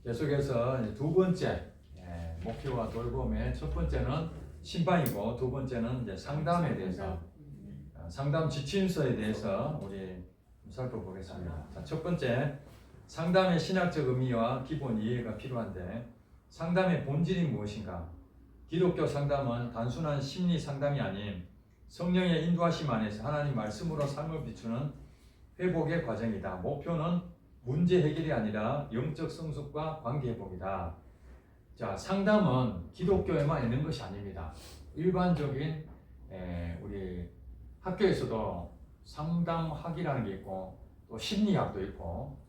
계속해서 두 번째 목표와 돌봄의 첫 번째는 신방이고 두 번째는 이제 상담에 대해서 상담 지침서에 대해서 우리 살펴보겠습니다. 자, 첫 번째 상담의 신학적 의미와 기본 이해가 필요한데 상담의 본질이 무엇인가? 기독교 상담은 단순한 심리 상담이 아닌 성령의 인도하심 안에서 하나님 말씀으로 삶을 비추는 회복의 과정이다. 목표는 문제 해결이 아니라 영적 성숙과 관계 회복이다. 자, 상담은 기독교에만 있는 것이 아닙니다. 일반적인 우리 학교에서도 상담학이라는 게 있고 또 심리학도 있고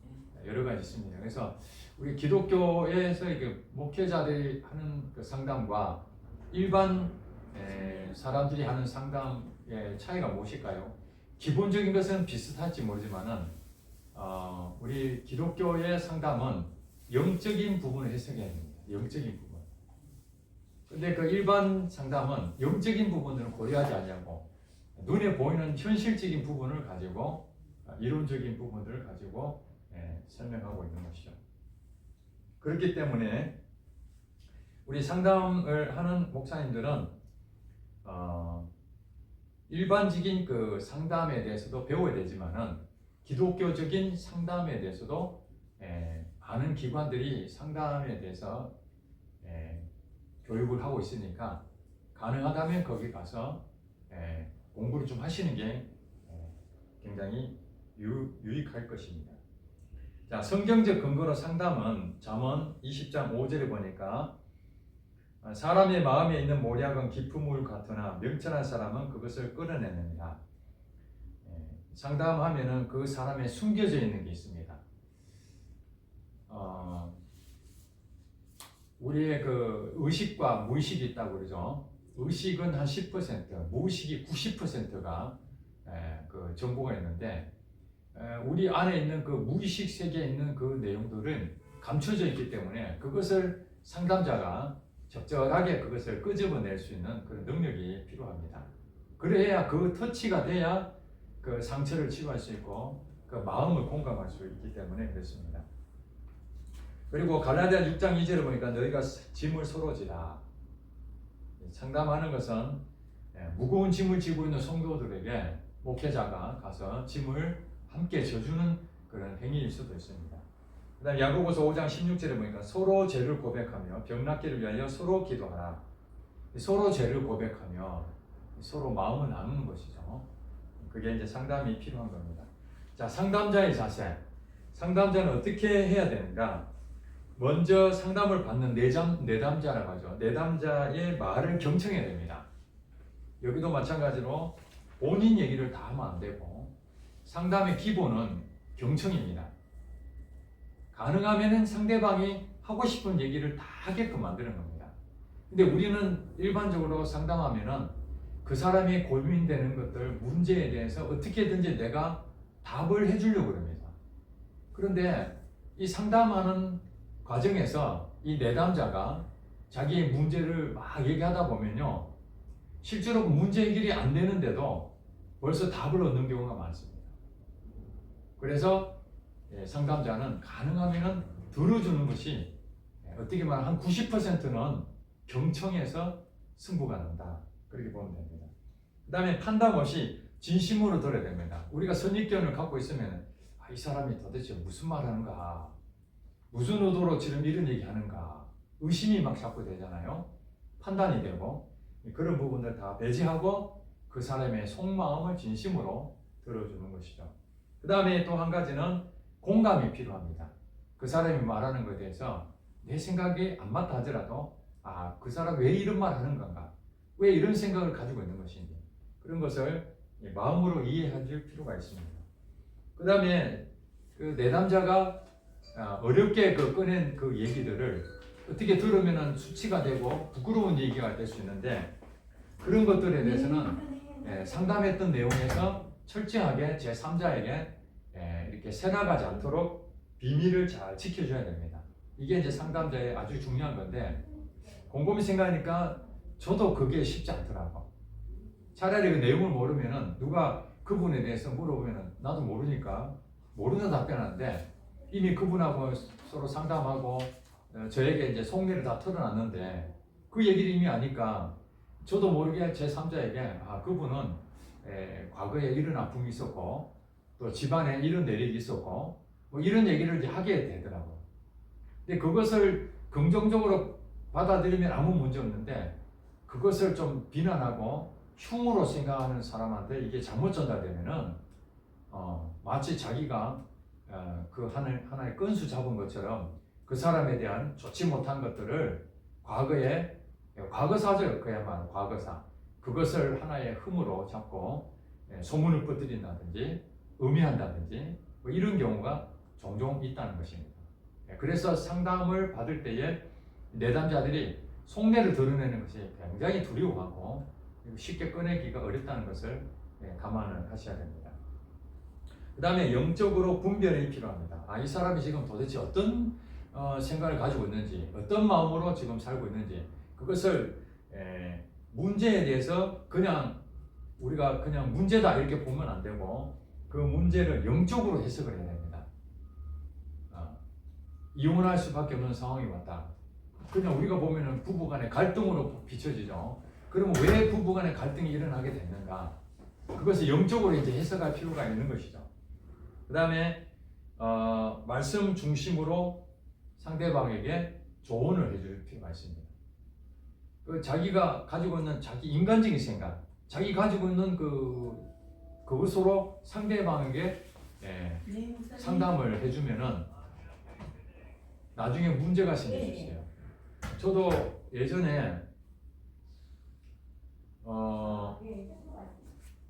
여러 가지 있습니다. 그래서 우리 기독교에서 이게 목회자들이 하는 그 상담과 일반 사람들이 하는 상담의 차이가 무엇일까요? 기본적인 것은 비슷할지 모르지만은 우리 기독교의 상담은 영적인 부분을 해석해야 됩니다. 영적인 부분. 근데 그 일반 상담은 영적인 부분들은 고려하지 않냐고 눈에 보이는 현실적인 부분을 가지고 이론적인 부분들을 가지고 설명하고 있는 것이죠. 그렇기 때문에 우리 상담을 하는 목사님들은 일반적인 그 상담에 대해서도 배워야 되지만은 기독교적인 상담에 대해서도 많은 기관들이 상담에 대해서 교육을 하고 있으니까 가능하다면 거기 가서 공부를 좀 하시는 게 굉장히 유익할 것입니다. 자, 성경적 근거로 상담은 잠언 20장 5절에 보니까 사람의 마음에 있는 모략은 깊은 물 같으나 명철한 사람은 그것을 끌어내느니라. 상담하면은 그 사람의 숨겨져 있는 게 있습니다. 우리의 그 의식과 무의식이 있다고 그러죠. 의식은 한 10%, 무의식이 90%가 그 정보가 있는데 우리 안에 있는 그 무의식 세계에 있는 그 내용들은 감춰져 있기 때문에 그것을 상담자가 적절하게 그것을 끄집어낼 수 있는 그런 능력이 필요합니다. 그래야 그 터치가 돼야 그 상처를 치유할 수 있고 그 마음을 공감할 수 있기 때문에 그렇습니다. 그리고 갈라디아 6장 2절을 보니까 너희가 짐을 서로 지라. 상담하는 것은 무거운 짐을 지고 있는 성도들에게 목회자가 가서 짐을 함께 져주는 그런 행위일 수도 있습니다. 그 다음 야고보서 5장 16절에 보니까 서로 죄를 고백하며 병 낫기를 위하여 서로 기도하라. 서로 죄를 고백하며 서로 마음을 나누는 것이죠. 그게 이제 상담이 필요한 겁니다. 자, 상담자의 자세. 상담자는 어떻게 해야 되는가? 먼저 상담을 받는 내담자라고 하죠. 내담자의 말을 경청해야 됩니다. 여기도 마찬가지로 본인 얘기를 다 하면 안 되고 상담의 기본은 경청입니다. 가능하면 상대방이 하고 싶은 얘기를 다 하게끔 만드는 겁니다. 근데 우리는 일반적으로 상담하면은 그 사람이 고민되는 것들, 문제에 대해서 어떻게든지 내가 답을 해주려고 합니다. 그런데 이 상담하는 과정에서 이 내담자가 자기의 문제를 막 얘기하다 보면요, 실제로 문제 해결이 안 되는데도 벌써 답을 얻는 경우가 많습니다. 그래서 상담자는 가능하면 들어주는 것이 어떻게 말하면 한 90%는 경청에서 승부가 난다. 그렇게 보면 됩니다. 그 다음에 판단 없이 진심으로 들어야 됩니다. 우리가 선입견을 갖고 있으면 이 사람이 도대체 무슨 말 하는가, 무슨 의도로 지금 이런 얘기 하는가 의심이 막 자꾸 되잖아요. 판단이 되고 그런 부분들 다 배제하고 그 사람의 속마음을 진심으로 들어주는 것이죠. 그 다음에 또 한 가지는 공감이 필요합니다. 그 사람이 말하는 것에 대해서 내 생각이 안 맞다 하더라도 그 사람 왜 이런 말 하는 건가, 왜 이런 생각을 가지고 있는 것인지 그런 것을 마음으로 이해할 필요가 있습니다. 그 다음에 그 내담자가 어렵게 꺼낸 그 얘기들을 어떻게 들으면 수치가 되고 부끄러운 얘기가 될 수 있는데 그런 것들에 대해서는 상담했던 내용에서 철저하게 제3자에게 이렇게 새나가지 않도록 비밀을 잘 지켜줘야 됩니다. 이게 이제 상담자의 아주 중요한 건데 곰곰이 생각하니까 저도 그게 쉽지 않더라고. 차라리 그 내용을 모르면은 누가 그분에 대해서 물어보면은 나도 모르니까 모르는 답변하는데 이미 그분하고 서로 상담하고 저에게 이제 속내를 다 털어놨는데 그 얘기를 이미 아니까 저도 모르게 제 3자에게 그분은 과거에 이런 아픔이 있었고 또 집안에 이런 내력이 있었고 뭐 이런 얘기를 이제 하게 되더라고요. 근데 그것을 긍정적으로 받아들이면 아무 문제 없는데 그것을 좀 비난하고 흉으로 생각하는 사람한테 이게 잘못 전달되면은 마치 자기가 그 하나의 끈수 잡은 것처럼 그 사람에 대한 좋지 못한 것들을 과거에 과거사죠. 그야말로 과거사. 그것을 하나의 흠으로 잡고 소문을 퍼뜨린다든지 의미한다든지 뭐 이런 경우가 종종 있다는 것입니다. 그래서 상담을 받을 때에 내담자들이 속내를 드러내는 것이 굉장히 두려워하고 쉽게 꺼내기가 어렵다는 것을 감안을 하셔야 됩니다. 그 다음에 영적으로 분별이 필요합니다. 이 사람이 지금 도대체 어떤 생각을 가지고 있는지, 어떤 마음으로 지금 살고 있는지, 그것을 문제에 대해서 그냥 우리가 그냥 문제다 이렇게 보면 안 되고 그 문제를 영적으로 해석을 해야 됩니다. 이혼할 수밖에 없는 상황이 왔다. 그냥 우리가 보면은 부부간의 갈등으로 비춰지죠. 그러면 왜 부부간의 갈등이 일어나게 됐는가? 그것을 영적으로 이제 해석할 필요가 있는 것이죠. 그 다음에 말씀 중심으로 상대방에게 조언을 해줄 필요가 있습니다. 자기가 가지고 있는 자기 인간적인 생각, 자기 가지고 있는 그것으로 상대방에게 상담을 해주면은 나중에 문제가 생길 수 있어요. 저도 예전에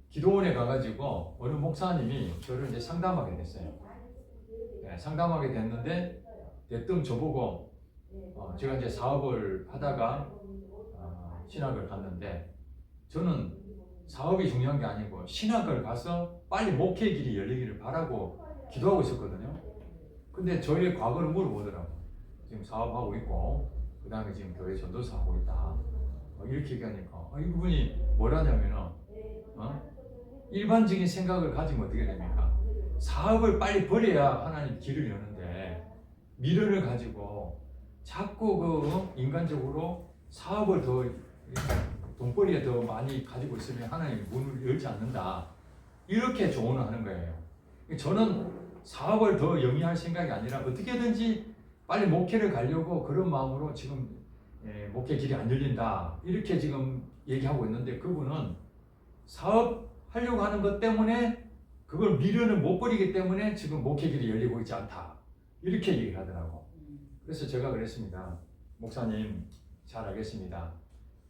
기도원에 가가지고 어느 목사님이 저를 이제 상담하게 됐어요. 상담하게 됐는데 대뜸 저보고 제가 이제 사업을 하다가 신학을 갔는데 저는 사업이 중요한 게 아니고 신학을 가서 빨리 목회의 길이 열리기를 바라고 기도하고 있었거든요. 근데 저의 과거를 물어보더라고요. 지금 사업하고 있고 그 다음에 지금 교회 전도사 하고 있다. 이렇게 얘기하니까 이분이 뭐라냐면은 일반적인 생각을 가지면 어떻게 됩니까? 사업을 빨리 버려야 하나님 길을 여는데 미련을 가지고 자꾸 인간적으로 사업을 더 돈벌이에 더 많이 가지고 있으면 하나님 문을 열지 않는다. 이렇게 조언을 하는 거예요. 저는 사업을 더 영위할 생각이 아니라 어떻게든지 빨리 목회를 가려고 그런 마음으로 지금 목회 길이 안 열린다. 이렇게 지금 얘기하고 있는데 그분은 사업하려고 하는 것 때문에 그걸 미련을 못 버리기 때문에 지금 목회 길이 열리고 있지 않다. 이렇게 얘기하더라고. 그래서 제가 그랬습니다. 목사님 잘 알겠습니다.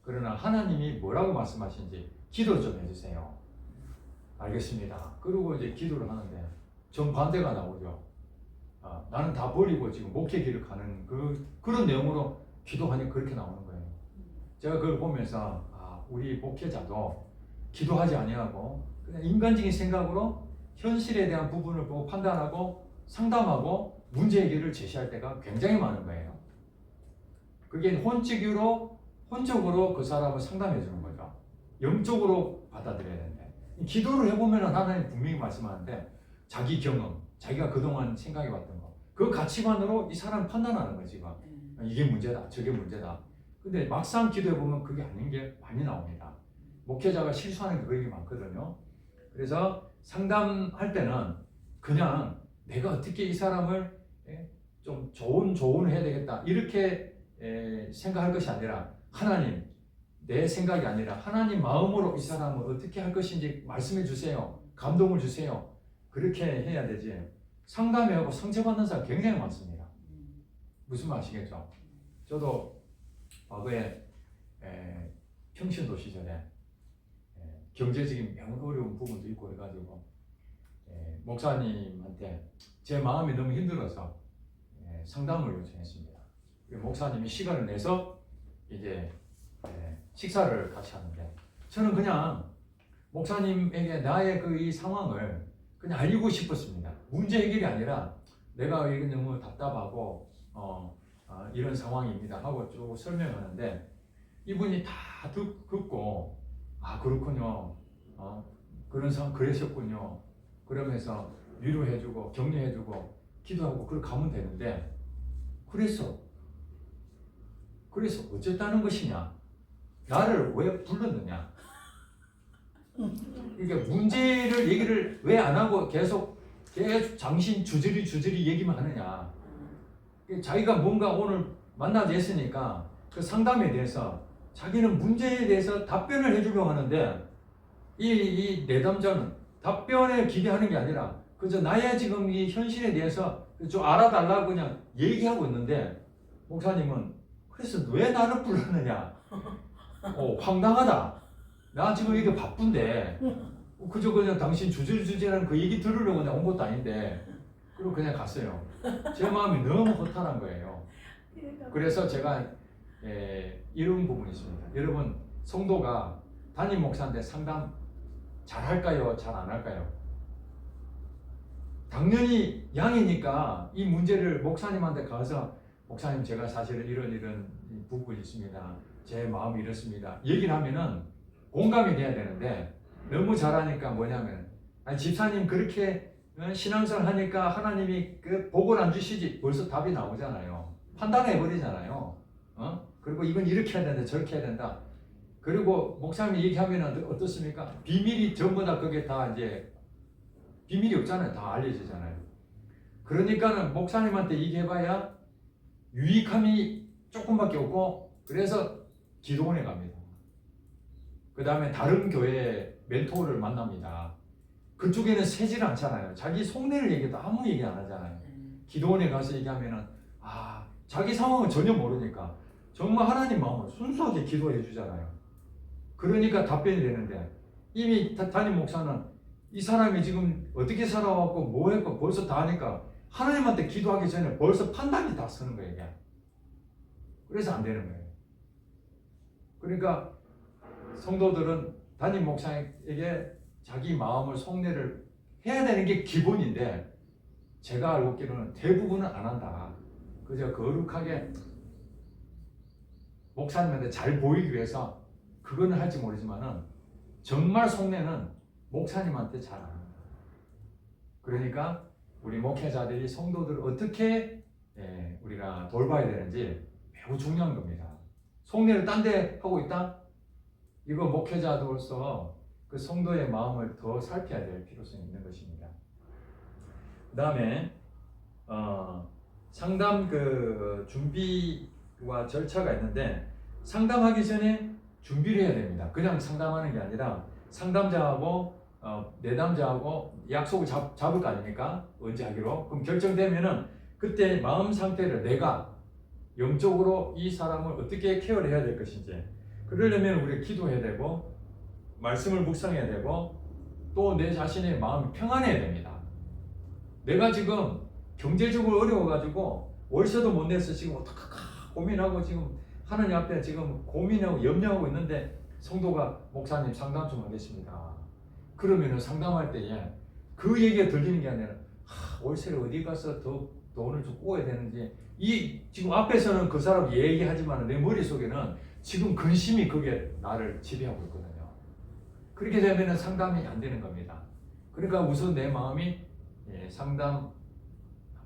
그러나 하나님이 뭐라고 말씀하신지 기도 좀 해주세요. 알겠습니다. 그리고 이제 기도를 하는데 정반대가 나오죠. 나는 다 버리고 지금 목회 길을 가는 그런 내용으로 기도하니 그렇게 나오는 거예요. 제가 그걸 보면서 우리 목회자도 기도하지 아니하고 그냥 인간적인 생각으로 현실에 대한 부분을 보고 판단하고 상담하고 문제 해결을 제시할 때가 굉장히 많은 거예요. 그게 혼적으로 그 사람을 상담해 주는 거죠. 영적으로 받아들여야 되는데 기도를 해보면 하나님 분명히 말씀하는데 자기 경험, 자기가 그동안 생각해왔던 거 그 가치관으로 이 사람 판단하는 거지. 이게 문제다, 저게 문제다. 근데 막상 기도해보면 그게 아닌 게 많이 나옵니다. 목회자가 실수하는 게 그게 많거든요. 그래서 상담할 때는 그냥 내가 어떻게 이 사람을 좀 좋은 조언을 해야 되겠다 이렇게 생각할 것이 아니라 하나님, 내 생각이 아니라 하나님 마음으로 이 사람을 어떻게 할 것인지 말씀해 주세요. 감동을 주세요. 그렇게 해야 되지. 상담해하고 상처받는 사람 굉장히 많습니다. 무슨 말 아시겠죠? 저도 과거에 평신도 시절에 경제적인 매우 어려운 부분도 있고 그래가지고 목사님한테 제 마음이 너무 힘들어서 상담을 요청했습니다. 목사님이 시간을 내서 이제 식사를 같이 하는데 저는 그냥 목사님에게 나의 이 상황을 그냥 알리고 싶었습니다. 문제 해결이 아니라 내가 이건 너무 답답하고 이런 상황입니다 하고 쭉 설명하는데 이분이 다 듣고 그렇군요. 그런 상황 그러셨군요. 그러면서 위로해주고 격려해주고 기도하고 그렇게 가면 되는데 그랬어. 그래서 어쨌다는 것이냐? 나를 왜 불렀느냐? 그러니까 문제를 얘기를 왜 안 하고 계속 장신 주저리 얘기만 하느냐? 자기가 뭔가 오늘 만나지 했으니까 그 상담에 대해서 자기는 문제에 대해서 답변을 해주려고 하는데 이 내담자는 답변에 기대하는 게 아니라 그저 나의 지금 이 현실에 대해서 좀 알아달라고 그냥 얘기하고 있는데 목사님은 그래서 왜 나를 불렀느냐? 황당하다. 나 지금 이게 바쁜데 그저 그냥 당신 주저리주저리하는 그 얘기 들으려고 그냥 온 것도 아닌데 그리고 그냥 갔어요. 제 마음이 너무 허탈한 거예요. 그래서 제가 이런 부분이 있습니다. 여러분 성도가 담임 목사한테 상담 잘 할까요? 잘 안 할까요? 당연히 양이니까 이 문제를 목사님한테 가서 목사님 제가 사실은 이런 부분이 있습니다. 제 마음이 이렇습니다. 얘기를 하면은 공감이 돼야 되는데 너무 잘하니까 뭐냐면 아니 집사님 그렇게 신앙생활 하니까 하나님이 그 복을 안 주시지 벌써 답이 나오잖아요. 판단해 버리잖아요. 그리고 이건 이렇게 해야 된다 저렇게 해야 된다. 그리고 목사님이 얘기하면 어떻습니까? 비밀이 전부 다 그게 다 이제 비밀이 없잖아요. 다 알려지잖아요. 그러니까는 목사님한테 얘기해봐야 유익함이 조금밖에 없고 그래서 기도원에 갑니다. 그 다음에 다른 교회 멘토를 만납니다. 그쪽에는 세질 않잖아요. 자기 속내를 얘기해도 아무 얘기 안 하잖아요. 기도원에 가서 얘기하면은 자기 상황은 전혀 모르니까 정말 하나님 마음을 순수하게 기도해 주잖아요. 그러니까 답변이 되는데 이미 담임 목사는 이 사람이 지금 어떻게 살아왔고 뭐 했고 벌써 다 하니까 하나님한테 기도하기 전에 벌써 판단이 다 서는 거예요. 이게. 그래서 안 되는 거예요. 그러니까 성도들은 담임 목사에게 자기 마음을 속내를 해야 되는 게 기본인데 제가 알고 있기로는 대부분은 안 한다. 그저 거룩하게 목사님한테 잘 보이기 위해서 그거는 할지 모르지만은 정말 속내는 목사님한테 잘 안 합니다. 그러니까 우리 목회자들이 성도들을 어떻게 우리가 돌봐야 되는지 매우 중요한 겁니다. 속내를 딴 데 하고 있다? 이거 목회자로서 그 성도의 마음을 더 살펴야 될 필요성이 있는 것입니다. 그 다음에 상담 그 준비와 절차가 있는데 상담하기 전에 준비를 해야 됩니다. 그냥 상담하는 게 아니라 상담자하고 내담자하고 약속을 잡을 거 아닙니까? 언제 하기로. 그럼 결정되면은 그때 마음 상태를 내가 영적으로 이 사람을 어떻게 케어를 해야 될 것인지 그러려면 우리 기도해야 되고 말씀을 묵상해야 되고 또 내 자신의 마음이 평안해야 됩니다. 내가 지금 경제적으로 어려워가지고 월세도 못 내서 지금 어떡할까 고민하고 지금 하나님 앞에 지금 고민하고 염려하고 있는데 성도가 목사님 상담 좀 하겠습니다. 그러면은 상담할 때에 그 얘기가 들리는 게 아니라 월세를 어디 가서 더 돈을 좀 꼬아야 되는지 이 지금 앞에서는 그 사람 얘기하지만 내 머릿속에는 지금 근심이 그게 나를 지배하고 있거든요. 그렇게 되면 상담이 안 되는 겁니다. 그러니까 우선 내 마음이 상담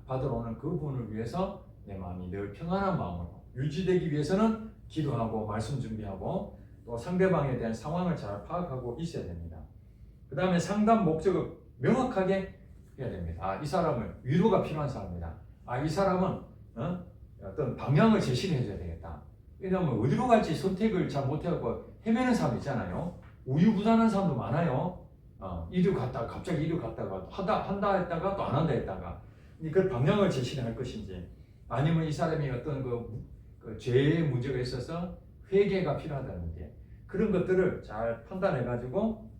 받으러 오는 그분을 위해서 내 마음이 늘 평안한 마음으로 유지되기 위해서는 기도하고 말씀 준비하고 또 상대방에 대한 상황을 잘 파악하고 있어야 됩니다. 그 다음에 상담 목적을 명확하게 해야 됩니다. 이 사람을 위로가 필요한 사람이다. 이 사람은 어떤 방향을 제시를 해줘야 되겠다. 왜냐하면 어디로 갈지 선택을 잘 못하고 헤매는 사람 있잖아요. 우유부단한 사람도 많아요. 이리로 갔다가 갑자기 이리로 갔다가 한다 했다가 또 안 한다 했다가 그 방향을 제시를 할 것인지 아니면 이 사람이 어떤 그 죄의 문제가 있어서 회개가 필요하다는지 그런 것들을 잘 판단해 가지고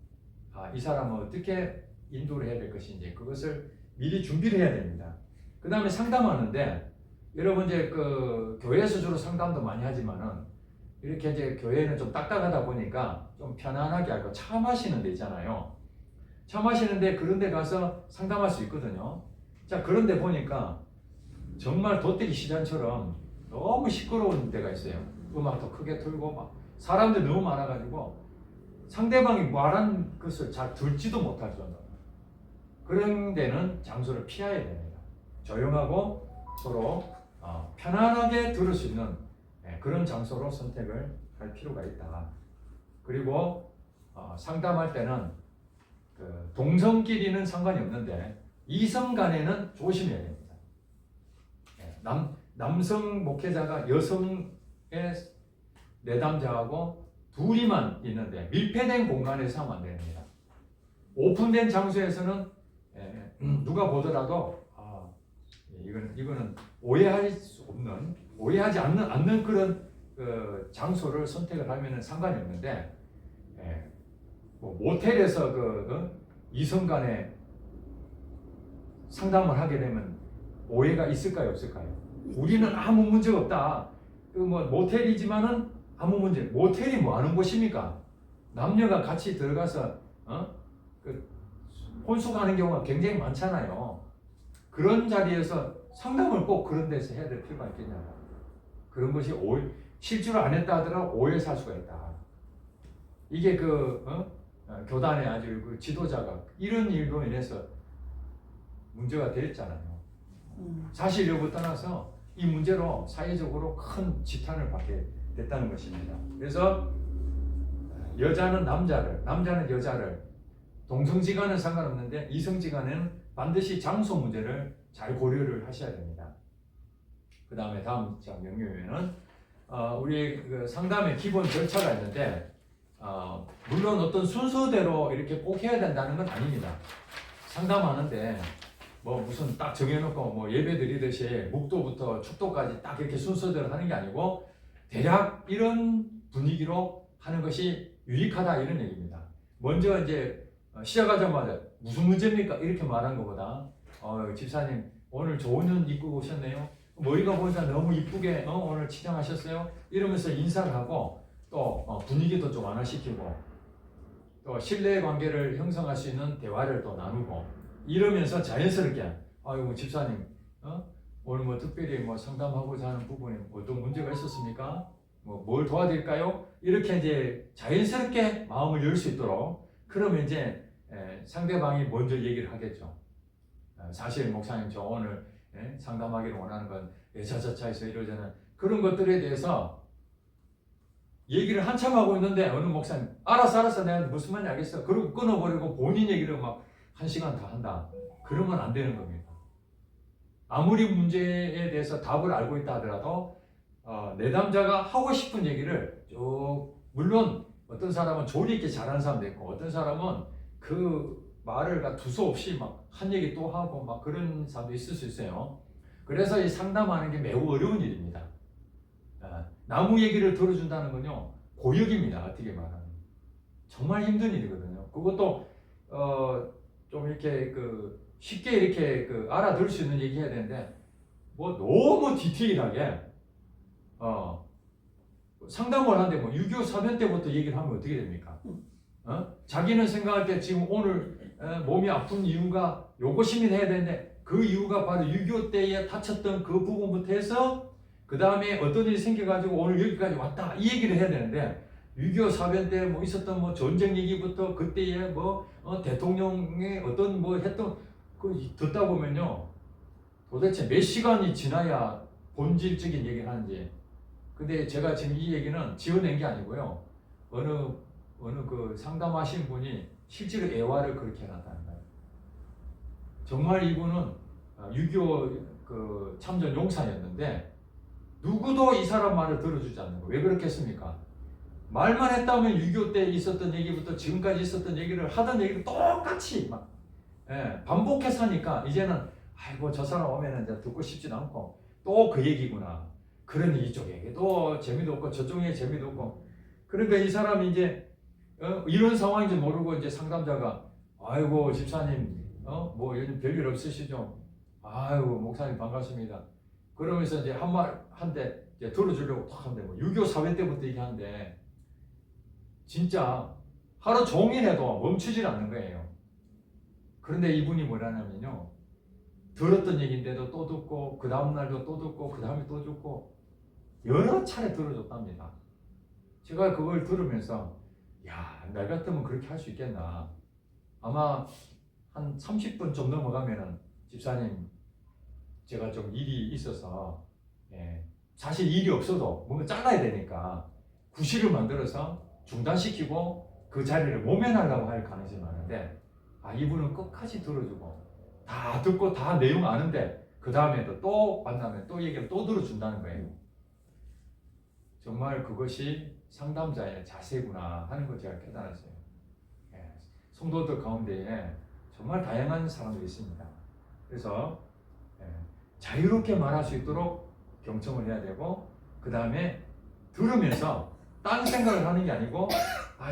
이 사람은 어떻게 인도를 해야 될 것인지 그것을 미리 준비를 해야 됩니다. 그 다음에 상담하는데 여러분 이제 그 교회에서 주로 상담도 많이 하지만은 이렇게 이제 교회는 좀 딱딱하다 보니까 좀 편안하게 하고 차 마시는 데 있잖아요. 차 마시는데 그런 데 가서 상담할 수 있거든요. 자, 그런데 보니까 정말 돗대기 시장처럼 너무 시끄러운 데가 있어요. 음악도 크게 틀고 막 사람들 너무 많아가지고 상대방이 말한 것을 잘 듣지도 못할 정도. 그런 데는 장소를 피해야 됩니다. 조용하고 서로 편안하게 들을 수 있는 그런 장소로 선택을 할 필요가 있다. 그리고 상담할 때는 그 동성끼리는 상관이 없는데 이성 간에는 조심해야 됩니다. 남성 목회자가 여성의 내담자하고 둘이만 있는데 밀폐된 공간에서 하면 안 됩니다. 오픈된 장소에서는 누가 보더라도 이거는 오해할 수 없는, 오해하지 않는 그런 장소를 선택을 하면은 상관이 없는데, 뭐 모텔에서 이성 간에 상담을 하게 되면 오해가 있을까요, 없을까요? 우리는 아무 문제가 없다. 뭐 모텔이지만은 아무 문제. 모텔이 뭐 하는 곳입니까? 남녀가 같이 들어가서 혼숙하는 경우가 굉장히 많잖아요. 그런 자리에서 상담을 꼭 그런 데서 해야 될 필요가 있겠냐고. 그런 것이 실제로 안 했다 하더라도 오해 살 수가 있다. 이게 교단의 아주 그 지도자가 이런 일로 인해서 문제가 됐잖아요. 사실 여부 떠나서 이 문제로 사회적으로 큰 지탄을 받게 됐다는 것입니다. 그래서 여자는 남자를, 남자는 여자를, 동성지간은 상관없는데 이성지간에는 반드시 장소 문제를 잘 고려를 하셔야 됩니다. 그 다음에 다음 명령에는 우리 그 상담의 기본 절차가 있는데 물론 어떤 순서대로 이렇게 꼭 해야 된다는 건 아닙니다. 상담하는데 뭐 무슨 딱 정해놓고 뭐 예배 드리듯이 묵도부터 축도까지 딱 이렇게 순서대로 하는 게 아니고 대략 이런 분위기로 하는 것이 유익하다 이런 얘기입니다. 먼저 이제 시작하자마자 무슨 문제입니까? 이렇게 말한 것보다 집사님 오늘 좋은 옷 입고 오셨네요. 머리가 보니까 너무 이쁘게 오늘 치장하셨어요. 이러면서 인사를 하고 또 분위기도 좀 완화시키고 또 신뢰 관계를 형성할 수 있는 대화를 또 나누고 이러면서 자연스럽게 아이고 집사님 오늘 뭐 특별히 뭐 상담하고자 하는 부분에 어떤 문제가 있었습니까? 뭐 뭘 도와드릴까요? 이렇게 이제 자연스럽게 마음을 열 수 있도록 그러면 이제 상대방이 먼저 얘기를 하겠죠. 사실 목사님 저 오늘 상담하기를 원하는 건 여차저차해서 이러저는 그런 것들에 대해서 얘기를 한참 하고 있는데 어느 목사님 알았어 내가 무슨 말인지 알겠어 그러고 끊어버리고 본인 얘기를 막 1시간 다 한다. 그러면 안 되는 겁니다. 아무리 문제에 대해서 답을 알고 있다 하더라도 내담자가 하고 싶은 얘기를 쭉 물론 어떤 사람은 조리 있게 잘하는 사람도 있고 어떤 사람은 그 말을 두서없이 막 한 얘기 또 하고 막 그런 사람도 있을 수 있어요. 그래서 이 상담하는 게 매우 어려운 일입니다. 나무 얘기를 들어준다는 건요 고역입니다. 어떻게 말하면 정말 힘든 일이거든요. 그것도 좀 이렇게 쉽게 이렇게 알아들 수 있는 얘기 해야 되는데 뭐 너무 디테일하게 상담을 하는데 뭐 6.25 사변 때부터 얘기를 하면 어떻게 됩니까? 자기는 생각할 때 지금 오늘 몸이 아픈 이유가 요것이면 해야 되는데 그 이유가 바로 6.25 때에 다쳤던 그 부분부터 해서 그 다음에 어떤 일이 생겨가지고 오늘 여기까지 왔다 이 얘기를 해야 되는데 6.25 사변 때 뭐 있었던 뭐 전쟁 얘기부터 그때에 뭐 대통령의 어떤 뭐 했던 그 듣다 보면요 도대체 몇 시간이 지나야 본질적인 얘기를 하는지. 근데 제가 지금 이 얘기는 지어낸 게 아니고요 어느 그 상담하신 분이 실제로 애화를 그렇게 해놨다는 거예요. 정말 이분은 6.25 그 참전 용사였는데 누구도 이 사람 말을 들어주지 않는 거예요. 왜 그렇겠습니까? 말만 했다면 6.25 때 있었던 얘기부터 지금까지 있었던 얘기를 하던 얘기를 똑같이 막 반복해서 하니까 이제는 아이고 저 사람 오면 이제 듣고 싶지도 않고 또 그 얘기구나. 그러니 이쪽 얘기도 재미도 없고 저쪽 얘기 재미도 없고 그러니까 이 사람이 이제 이런 상황인지 모르고 이제 상담자가 아이고 집사님 뭐 요즘 별일 없으시죠? 아이고 목사님 반갑습니다. 그러면서 이제 한대 이제 들어주려고 탁 하는데 뭐 6.25 사회 때부터 얘기하는데 진짜 하루 종일 해도 멈추질 않는 거예요. 그런데 이분이 뭐라냐면요 들었던 얘기인데도 또 듣고 그 다음날도 또 듣고 그 다음에 또 듣고 여러 차례 들어줬답니다. 제가 그걸 들으면서 야, 나 같으면 그렇게 할 수 있겠나. 아마 한 30분 좀 넘어가면은 집사님 제가 좀 일이 있어서 사실 일이 없어도 뭔가 잘라야 되니까 구실을 만들어서 중단시키고 그 자리를 모면하려고 할 가능성이 많은데, 이분은 끝까지 들어주고 다 듣고 다 내용 아는데 그 다음에도 또 만나면 또 얘기를 또 들어준다는 거예요. 정말 그것이 상담자의 자세구나 하는 걸 제가 깨달았어요. 성도들 가운데에 정말 다양한 사람들이 있습니다. 그래서 자유롭게 말할 수 있도록 경청을 해야 되고, 그 다음에 들으면서 딴 생각을 하는 게 아니고,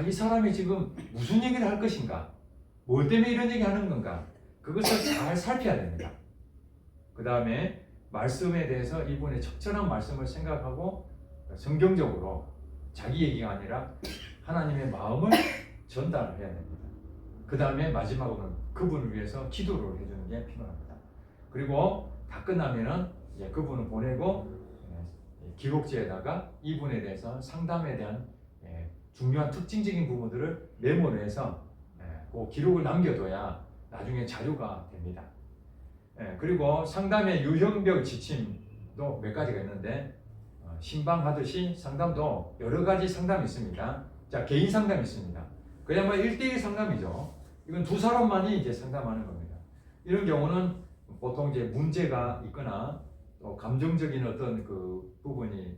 이 사람이 지금 무슨 얘기를 할 것인가, 뭐 때문에 이런 얘기 하는 건가, 그것을 잘 살펴야 됩니다. 그 다음에 말씀에 대해서 이분의 적절한 말씀을 생각하고 성경적으로 자기 얘기가 아니라 하나님의 마음을 전달을 해야 됩니다. 그 다음에 마지막으로는 그분을 위해서 기도를 해주는 게 필요합니다. 그리고 다 끝나면은 이제 그분을 보내고 기록지에다가 이분에 대해서 상담에 대한 중요한 특징적인 부분들을 메모를 해서 그 기록을 남겨둬야 나중에 자료가 됩니다. 그리고 상담의 유형별 지침도 몇 가지가 있는데, 신방하듯이 상담도 여러 가지 상담이 있습니다. 자, 개인 상담이 있습니다. 그야말로 1대1 상담이죠. 이건 두 사람만이 이제 상담하는 겁니다. 이런 경우는 보통 이제 문제가 있거나 또 감정적인 어떤 그 부분이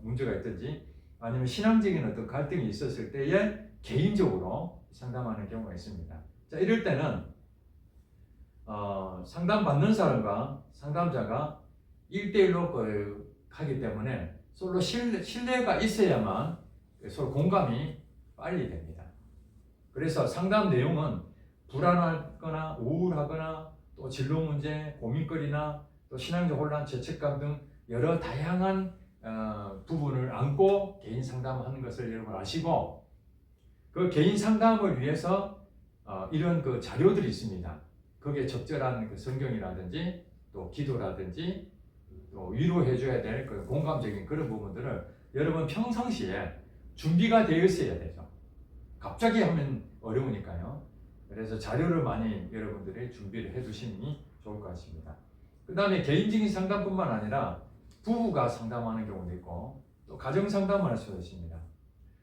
문제가 있든지 아니면 신앙적인 어떤 갈등이 있었을 때에 개인적으로 상담하는 경우가 있습니다. 자, 이럴 때는 상담받는 사람과 상담자가 1대1로 하기 때문에 서로 신뢰가 있어야만 서로 공감이 빨리 됩니다. 그래서 상담 내용은 불안하거나 우울하거나 또 진로 문제, 고민거리나 또 신앙적 혼란, 죄책감 등 여러 다양한 부분을 안고 개인 상담하는 것을 여러분 아시고, 그 개인 상담을 위해서 이런 그 자료들이 있습니다. 거기에 적절한 그 성경이라든지 또 기도라든지 또 위로해줘야 될 그 공감적인 그런 부분들을 여러분 평상시에 준비가 되어 있어야 되죠. 갑자기 하면 어려우니까요. 그래서 자료를 많이 여러분들이 준비를 해두시니 좋을 것 같습니다. 그 다음에 개인적인 상담뿐만 아니라 부부가 상담하는 경우도 있고 또 가정 상담을 할 수도 있습니다.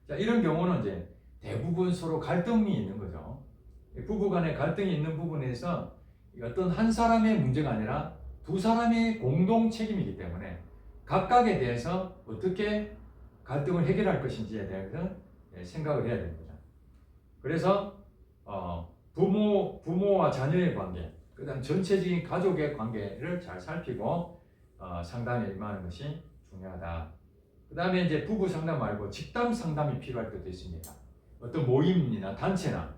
자, 이런 경우는 이제 대부분 서로 갈등이 있는 거죠. 부부 간에 갈등이 있는 부분에서 어떤 한 사람의 문제가 아니라 두 사람의 공동 책임이기 때문에 각각에 대해서 어떻게 갈등을 해결할 것인지에 대해서 생각을 해야 됩니다. 그래서 부모와 자녀의 관계, 그 다음 전체적인 가족의 관계를 잘 살피고 상담에 임하는 것이 중요하다. 그 다음에 이제 부부 상담 말고 집단 상담이 필요할 때도 있습니다. 어떤 모임이나 단체나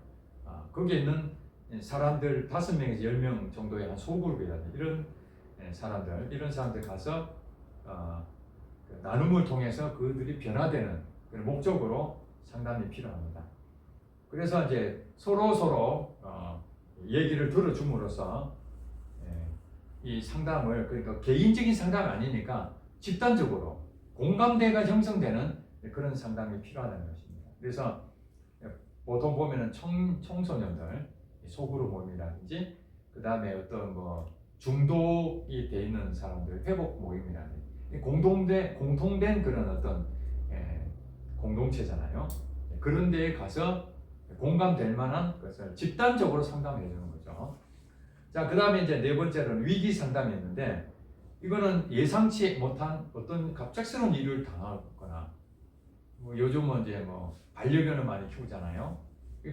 거기에 있는 사람들 5명에서 10명 정도의 한 소그룹이라든지 이런 사람들 가서 나눔을 통해서 그들이 변화되는 그런 목적으로 상담이 필요합니다. 그래서 이제 서로 얘기를 들어줌으로써 이 상담을, 그러니까 개인적인 상담이 아니니까 집단적으로 공감대가 형성되는 그런 상담이 필요하다는 것입니다. 그래서 보통 보면은 청소년들 소그룹 모임이라든지 그 다음에 어떤 뭐 중독이 돼 있는 사람들 회복 모임이라든지 공통된 그런 어떤 공동체잖아요. 그런 데에 가서 공감될 만한 것을 집단적으로 상담해 주는 거죠. 자, 그 다음에 이제 네 번째로는 위기 상담이 있는데, 이거는 예상치 못한 어떤 갑작스러운 일을 당하거나, 뭐 요즘은 이제 뭐 반려견을 많이 키우잖아요.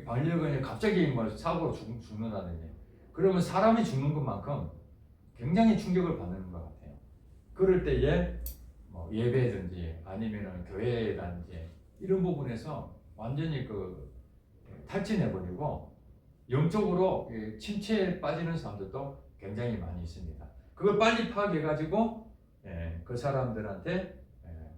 반려견이 갑자기 뭐 사고로 죽는다든지, 그러면 사람이 죽는 것만큼 굉장히 충격을 받는 것 같아요. 그럴 때에 뭐 예배든지 아니면은 교회라든지 이런 부분에서 완전히 탈진해버리고 영적으로 침체에 빠지는 사람들도 굉장히 많이 있습니다. 그걸 빨리 파악해가지고 그 사람들한테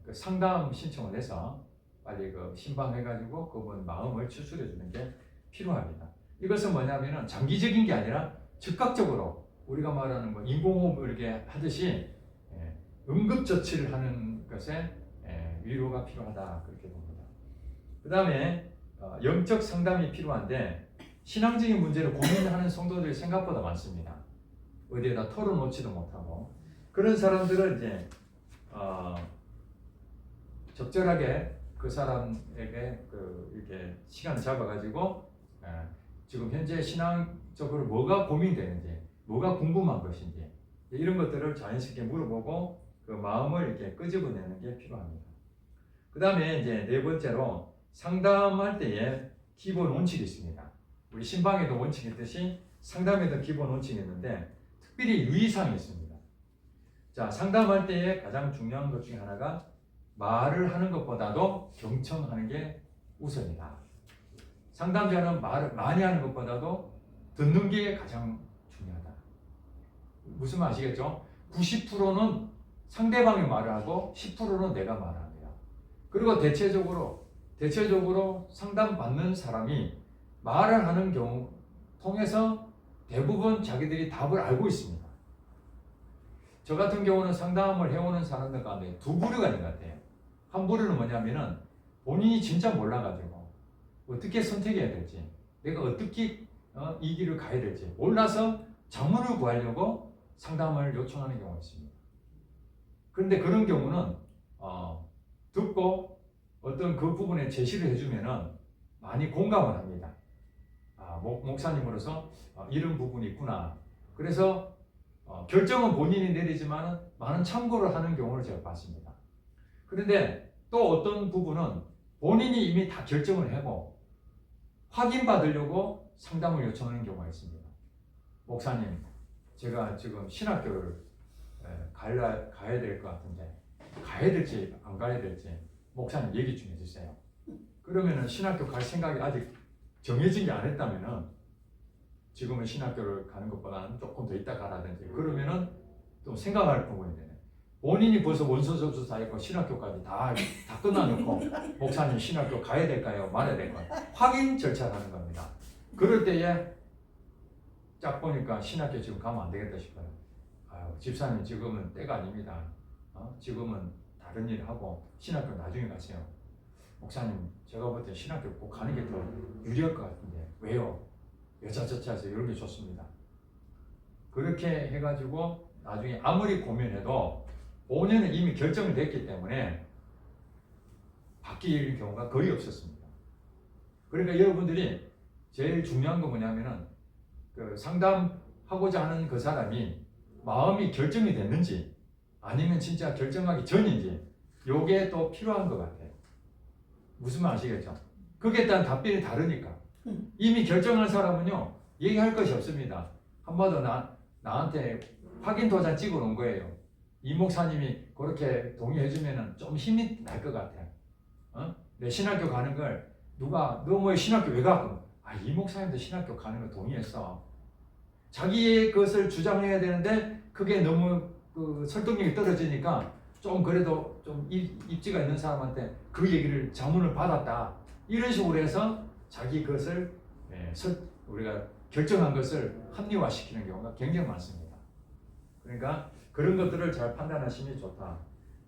그 상담 신청을 해서 빨리 신방해가지고 그분 마음을 추스려주는 게 필요합니다. 이것은 뭐냐면은 장기적인 게 아니라 즉각적으로 우리가 말하는 인공호흡을 이렇게 하듯이 응급처치를 하는 것에 위로가 필요하다, 그렇게 봅니다. 그 다음에 영적 상담이 필요한데, 신앙적인 문제를 고민하는 성도들이 생각보다 많습니다. 어디에다 털어놓지도 못하고, 그런 사람들은 이제 적절하게 그 사람에게 이렇게 시간을 잡아가지고 지금 현재 신앙적으로 뭐가 고민되는지, 뭐가 궁금한 것인지 이런 것들을 자연스럽게 물어보고 그 마음을 이렇게 끄집어내는 게 필요합니다. 그 다음에 이제 네 번째로 상담할 때에 기본 원칙이 있습니다. 우리 신방에도 원칙이 있듯이 상담에도 기본 원칙이 있는데 특별히 유의사항이 있습니다. 자, 상담할 때에 가장 중요한 것 중에 하나가 말을 하는 것보다도 경청하는 게 우선이다. 상담자는 말을 많이 하는 것보다도 듣는 게 가장 중요하다. 무슨 말 아시겠죠? 90%는 상대방이 말을 하고 10%는 내가 말합니다. 그리고 대체적으로 상담받는 사람이 말을 하는 경우 통해서 대부분 자기들이 답을 알고 있습니다. 저 같은 경우는 상담을 해오는 사람들 가운데 두 부류가 있는 것 같아요. 한 부류는 뭐냐면은 본인이 진짜 몰라가지고 어떻게 선택해야 될지, 내가 어떻게 이 길을 가야 될지 몰라서 자문을 구하려고 상담을 요청하는 경우가 있습니다. 그런데 그런 경우는 듣고 어떤 그 부분에 제시를 해주면은 많이 공감을 합니다. 목사님으로서 이런 부분이 있구나. 그래서 결정은 본인이 내리지만 많은 참고를 하는 경우를 제가 봤습니다. 그런데 또 어떤 부분은 본인이 이미 다 결정을 하고 확인받으려고 상담을 요청하는 경우가 있습니다. 목사님, 제가 지금 신학교를 가야 될 것 같은데 가야 될지 안 가야 될지 목사님 얘기 좀 해주세요. 그러면은 신학교 갈 생각이 아직 정해진 게 안 했다면은 지금은 신학교를 가는 것보다는 조금 더 있다 가라든지 그러면은 좀 생각할 부분이 되네. 본인이 벌써 원서 접수 다 했고 신학교까지 다 끝나놓고 목사님 신학교 가야 될까요? 말아야 될까요? 확인 절차를 하는 겁니다. 그럴 때에 딱 보니까 신학교 지금 가면 안 되겠다 싶어요. 집사님 지금은 때가 아닙니다. 지금은 다른 일 하고 신학교 나중에 가세요. 목사님 제가 볼 때 신학교 꼭 가는 게 더 유리할 것 같은데 왜요? 여차저차해서 이런 게 좋습니다. 그렇게 해가지고 나중에 아무리 고민해도 본인은 이미 결정이 됐기 때문에 바뀔 경우가 거의 없었습니다. 그러니까 여러분들이 제일 중요한 건 뭐냐면은 그 상담하고자 하는 그 사람이 마음이 결정이 됐는지 아니면 진짜 결정하기 전인지 요게 또 필요한 것 같아요. 무슨 말 아시겠죠? 그게 따른 답변이 다르니까. 이미 결정한 사람은요 얘기할 것이 없습니다. 한마디로 나한테 확인 도장 찍어 놓은 거예요. 이 목사님이 그렇게 동의해주면 좀 힘이 날 것 같아. 내 신학교 가는 걸 누가 너 뭐 신학교 왜 가? 이 목사님도 신학교 가는 거 동의했어. 자기의 것을 주장해야 되는데 그게 너무 설득력이 떨어지니까 좀 그래도 좀 입지가 있는 사람한테 그 얘기를 자문을 받았다. 이런 식으로 해서 자기 것을 우리가 결정한 것을 합리화시키는 경우가 굉장히 많습니다. 그러니까 그런 것들을 잘 판단하시면 좋다.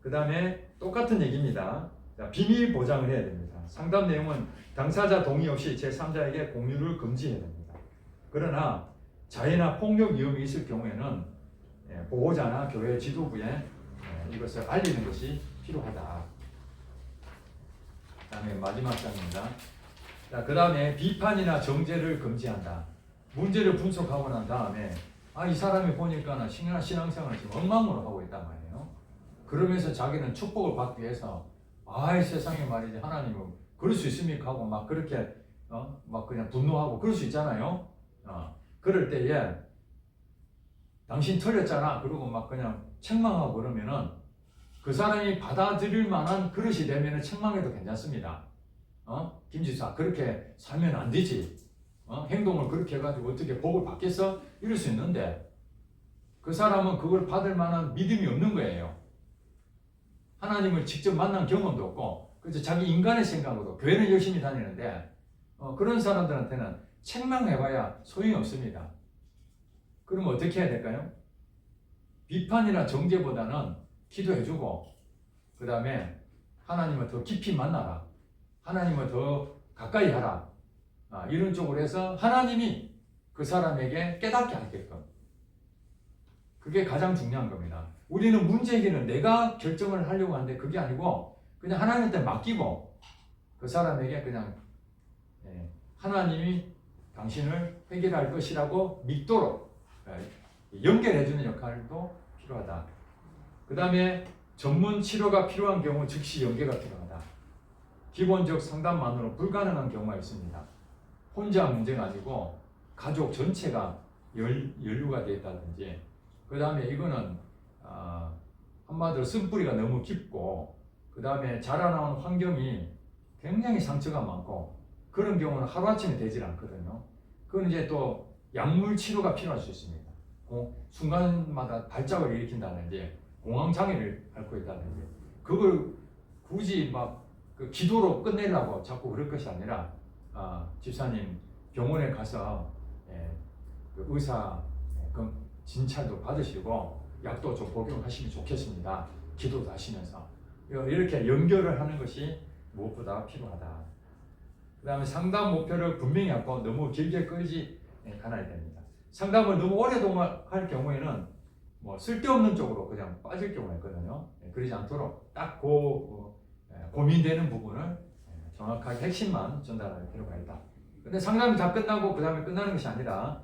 그 다음에 똑같은 얘기입니다. 자, 비밀 보장을 해야 됩니다. 상담 내용은 당사자 동의 없이 제3자에게 공유를 금지해야 됩니다. 그러나 자해나 폭력 위험이 있을 경우에는 보호자나 교회 지도부에 이것을 알리는 것이 필요하다. 그 다음에 마지막 장입니다. 자, 그 다음에 비판이나 정죄를 금지한다. 문제를 분석하고 난 다음에 이 사람이 보니까 신앙생활을 지금 엉망으로 하고 있단 말이에요. 그러면서 자기는 축복을 받기 위해서 세상에 말이지 하나님은 그럴 수 있습니까? 하고 막 그렇게 막 그냥 분노하고 그럴 수 있잖아요. 그럴 때에 당신 틀렸잖아. 그러고 막 그냥 책망하고 그러면은 그 사람이 받아들일 만한 그릇이 되면은 책망해도 괜찮습니다. 김지사 그렇게 살면 안 되지. 행동을 그렇게 해가지고 어떻게 복을 받겠어? 이럴 수 있는데 그 사람은 그걸 받을 만한 믿음이 없는 거예요. 하나님을 직접 만난 경험도 없고 그래서 자기 인간의 생각으로 교회는 열심히 다니는데 그런 사람들한테는 책망해봐야 소용이 없습니다. 그러면 어떻게 해야 될까요? 비판이나 정죄보다는 기도해주고 그 다음에 하나님을 더 깊이 만나라. 하나님을 더 가까이 하라. 이런 쪽으로 해서 하나님이 그 사람에게 깨닫게 하게끔. 그게 가장 중요한 겁니다. 우리는 문제 해결은 내가 결정을 하려고 하는데 그게 아니고 그냥 하나님한테 맡기고 그 사람에게 그냥 하나님이 당신을 해결할 것이라고 믿도록 연결해주는 역할도 필요하다. 그 다음에 전문 치료가 필요한 경우 즉시 연계가 필요하다. 기본적 상담만으로 불가능한 경우가 있습니다. 혼자 문제가 아니고 가족 전체가 연루가 되어 있다든지, 그 다음에 이거는 한마디로 쓴뿌리가 너무 깊고, 그 다음에 자라나온 환경이 굉장히 상처가 많고, 그런 경우는 하루아침에 되질 않거든요. 그건 이제 또 약물 치료가 필요할 수 있습니다. 순간마다 발작을 일으킨다든지 공황장애를 앓고 있다든지, 그걸 굳이 그 기도로 끝내려고 자꾸 그럴 것이 아니라 집사님 병원에 가서 그 의사 진찰도 받으시고 약도 좀 복용하시면 좋겠습니다. 기도도 하시면서 이렇게 연결을 하는 것이 무엇보다 필요하다. 그 다음에 상담 목표를 분명히 하고 너무 길게 끌지 않아야 됩니다. 상담을 너무 오랫동안 할 경우에는 쓸데없는 쪽으로 그냥 빠질 경우가 있거든요. 그러지 않도록 딱 고민되는 부분을 정확하게 핵심만 전달할 필요가 있다. 근데 상담이 다 끝나고 그 다음에 끝나는 것이 아니라